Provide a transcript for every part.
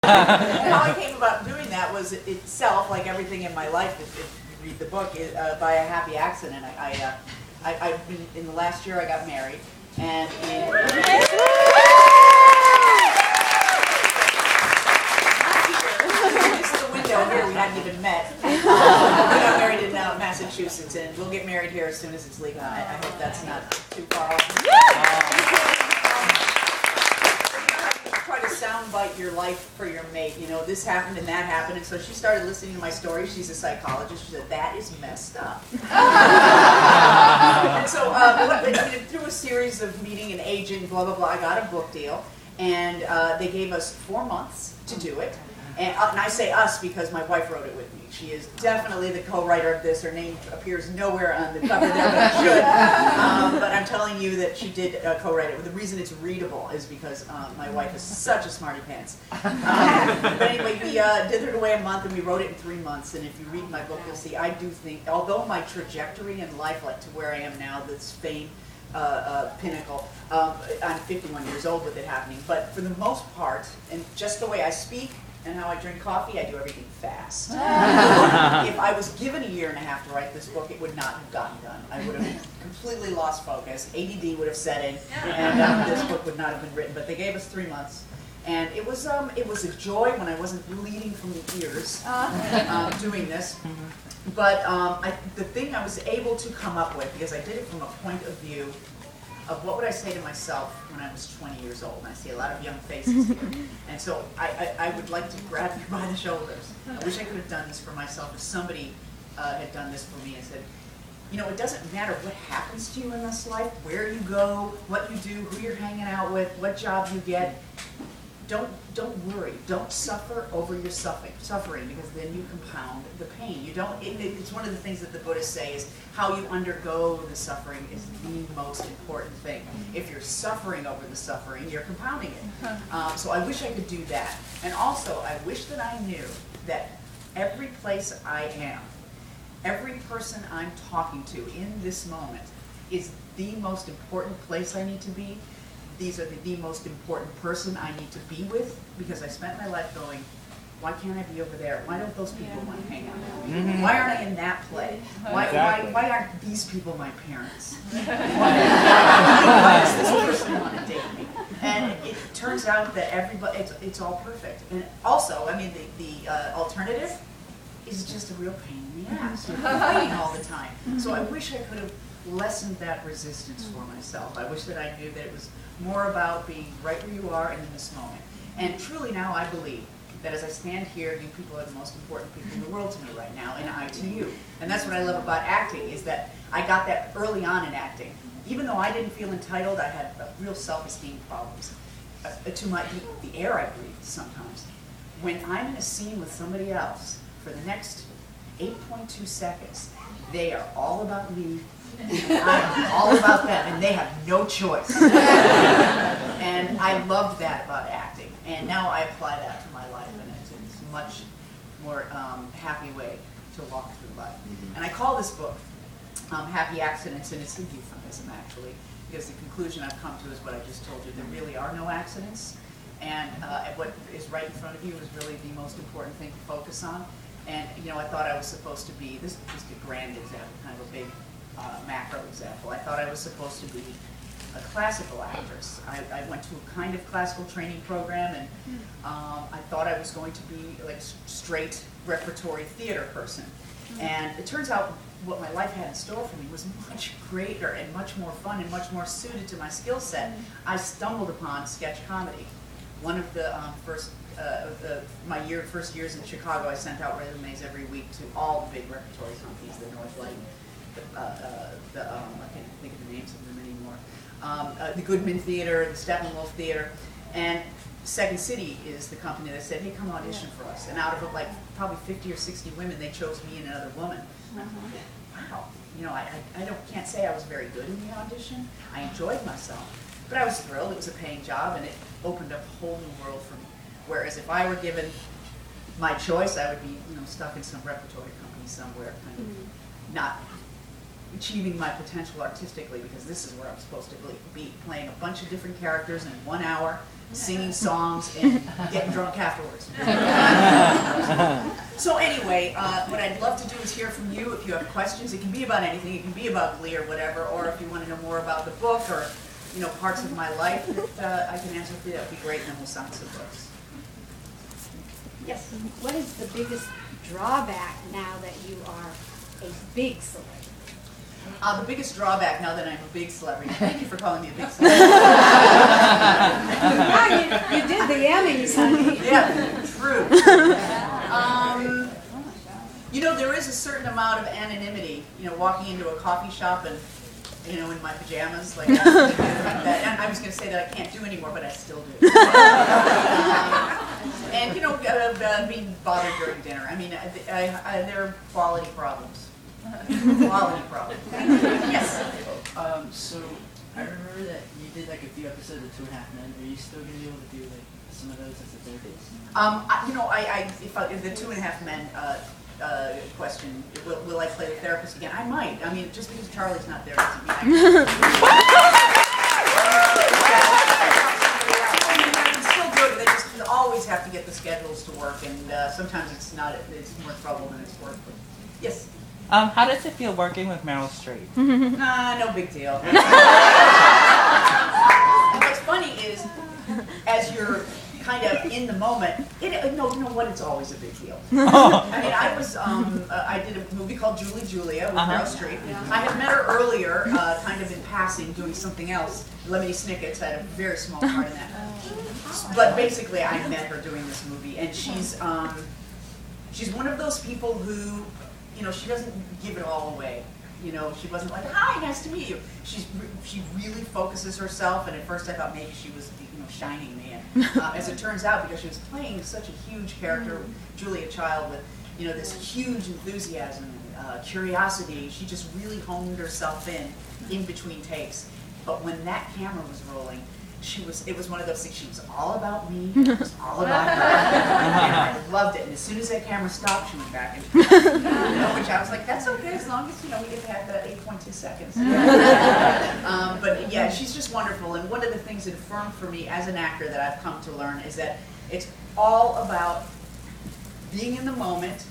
And how I came about doing that was itself, like everything in my life, if you read the book, by a happy accident. I've been, in the last year I got married, and this is the window here, we hadn't even met. We got married in Massachusetts, and we'll get married here as soon as it's legal. I hope that's not too far off. Try to soundbite your life for your mate. You know, this happened and that happened, and so she started listening to my story. She's a psychologist. She said, that is messed up. And so through a series of meeting an agent, blah, blah, blah, I got a book deal, and they gave us 4 months to do it. And I say us because my wife wrote it with me. She is definitely the co-writer of this. Her name appears nowhere on the cover there, but it should. But I'm telling you that she did co-write it. The reason it's readable is because my wife is such a smarty pants. But anyway, we did it away a month, and we wrote it in 3 months. And if you read my book, you'll see I do think, although my trajectory in life, like to where I am now, this fame pinnacle, I'm 51 years old with it happening. But for the most part, and just the way I speak, and how I drink coffee, I do everything fast. If I was given a year and a half to write this book, it would not have gotten done. I would have completely lost focus. ADD would have set in, and this book would not have been written. But they gave us 3 months, and it was a joy when I wasn't bleeding from the ears doing this. But the thing I was able to come up with, because I did it from a point of view of what would I say to myself when I was 20 years old. And I see a lot of young faces here. And so I would like to grab you by the shoulders. I wish I could have done this for myself if somebody had done this for me and said, you know, it doesn't matter what happens to you in this life, where you go, what you do, who you're hanging out with, what job you get. Don't worry. Don't suffer over your suffering, because then you compound the pain. You don't. It's one of the things that the Buddhists say is how you undergo the suffering is the most important thing. If you're suffering over the suffering, you're compounding it. So I wish I could do that. And also, I wish that I knew that every place I am, every person I'm talking to in this moment is the most important place I need to be. These are the most important person I need to be with, because I spent my life going, why can't I be over there? Why don't those people want to hang out with me? Why aren't I in that play? Why aren't these people my parents? Why does this person want to date me? And it turns out that everybody, it's all perfect. And also, I mean, the alternative is just a real pain in the ass. You're fighting all the time. So I wish I could have lessened that resistance for myself. I wish that I knew that it was more about being right where you are and in this moment. And truly now I believe that as I stand here, you people are the most important people in the world to me right now, and I to you. And that's what I love about acting, is that I got that early on in acting. Even though I didn't feel entitled, I had real self-esteem problems. To the air I breathe sometimes. When I'm in a scene with somebody else, for the next 8.2 seconds, they are all about me, I'm all about them, and they have no choice. And I loved that about acting, and now I apply that to my life, and it's a much more happy way to walk through life. And I call this book Happy Accidents, and it's a euphemism actually, because the conclusion I've come to is what I just told you. There really are no accidents, and what is right in front of you is really the most important thing to focus on. And you know, I thought I was supposed to be, this is just a grand example, kind of a big macro example. I thought I was supposed to be a classical actress. I went to a kind of classical training program, and I thought I was going to be like straight repertory theater person. And it turns out what my life had in store for me was much greater and much more fun and much more suited to my skill set. I stumbled upon sketch comedy. One of the my first years in Chicago, I sent out resumes every week to all the big repertory companies, the Northlight, I can't think of the names of them anymore, the Goodman Theater, the Steppenwolf Theater, and Second City is the company that said, hey, come audition for us. And out of like probably 50 or 60 women, they chose me and another woman. Wow, you know, I can't say I was very good in the audition. I enjoyed myself. But I was thrilled. It was a paying job, and it opened up a whole new world for me. Whereas if I were given my choice, I would be, you know, stuck in some repertory company somewhere, kind of not, achieving my potential artistically, because this is where I'm supposed to be, playing a bunch of different characters in 1 hour, singing songs, and getting drunk afterwards. So anyway, what I'd love to do is hear from you if you have questions. It can be about anything. It can be about Glee or whatever, or if you want to know more about the book or parts of my life that I can answer for you, that would be great, and then we'll sign some books. Yes? What is the biggest drawback now that you are a big celebrity? The biggest drawback now that I'm a big celebrity, thank you for calling me a big celebrity. Yeah, you did the Emmys, honey. Yeah, true. There is a certain amount of anonymity, walking into a coffee shop and, in my pajamas, like that. And I was going to say that I can't do anymore, but I still do. And, being bothered during dinner. I mean, there are quality problems. Quality problems. Yes. So I remember that you did like a few episodes of 2.5 Men. Are you still gonna be able to do like some of those as a therapist? If the 2.5 Men question, will I play the therapist again? I might. I mean, just because Charlie's not there doesn't mean I can still do it. They just always have to get the schedules to work, and sometimes it's more trouble than it's worth. But yes. How does it feel working with Meryl Streep? No big deal. What's funny is, as you're kind of in the moment, it's always a big deal. I mean, I did a movie called Julia with Meryl Streep. I had met her earlier, kind of in passing, doing something else. Lemony Snicket's had a very small part in that. But basically, I met her doing this movie, and she's one of those people who, she doesn't give it all away. She wasn't like, hi, nice to meet you. She really focuses herself, and at first I thought maybe she was, shining me. And as it turns out, because she was playing such a huge character, Julia Child, with, this huge enthusiasm, curiosity, she just really honed herself in between takes. But when that camera was rolling, it was one of those things. She was all about me. It was all about her. And I loved it. And as soon as that camera stopped, she went back and, which I was like, that's okay as long as we get to have that 8.2 seconds. But yeah, she's just wonderful. And one of the things that affirmed for me as an actor that I've come to learn is that it's all about being in the moment,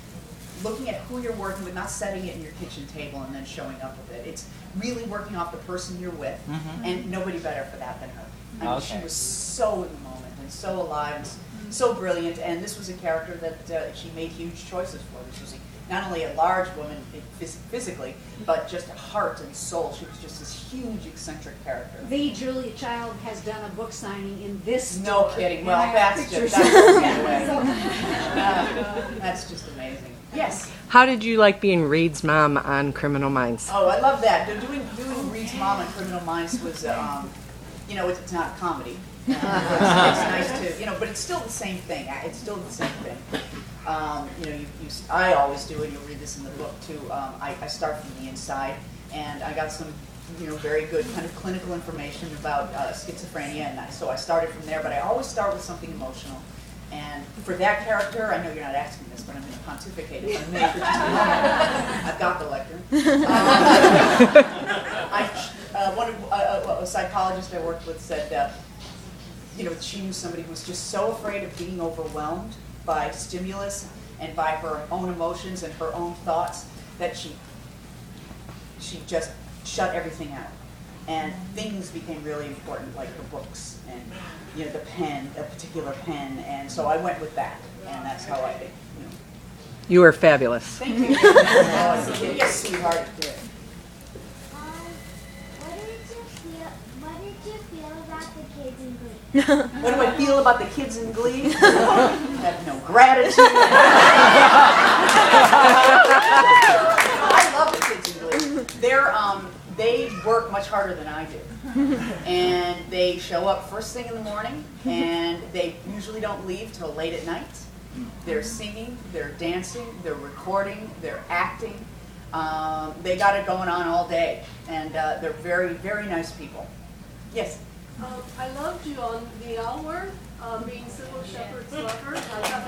looking at who you're working with, not setting it in your kitchen table and then showing up with it. It's really working off the person you're with, and nobody better for that than her. I mean, she was so in the moment and so alive and so brilliant, and this was a character that she made huge choices for. This was not only a large woman physically, but just heart and soul. She was just this huge, eccentric character. The Julia Child has done a book signing in this store. No kidding. Well, that's just that's just amazing. Yes. How did you like being Reed's mom on Criminal Minds? Oh, I love that. Doing Reed's mom on Criminal Minds was, it's not a comedy. It's nice to, but it's still the same thing. It's still the same thing. I always do, and you'll read this in the book too. I start from the inside, and I got some, very good kind of clinical information about schizophrenia, and so I started from there. But I always start with something emotional. And for that character, I know you're not asking this, but I'm going to pontificate if I may for just a moment. I've got the lectern. A psychologist I worked with said, she knew somebody who was just so afraid of being overwhelmed by stimulus and by her own emotions and her own thoughts that she just shut everything out. And things became really important, like the books and the pen, a particular pen, and so I went with that, and that's how I. You were fabulous. Thank you. Yes, sweetheart. What did you feel about the kids in Glee? What do I feel about the kids in Glee? I have no gratitude. I love the kids in Glee. They work much harder than I do. And they show up first thing in the morning, and they usually don't leave till late at night. They're singing, they're dancing, they're recording, they're acting. They got it going on all day, and they're very, very nice people. Yes? I loved you on The Hour, being Sybil Shepherd's lover. I got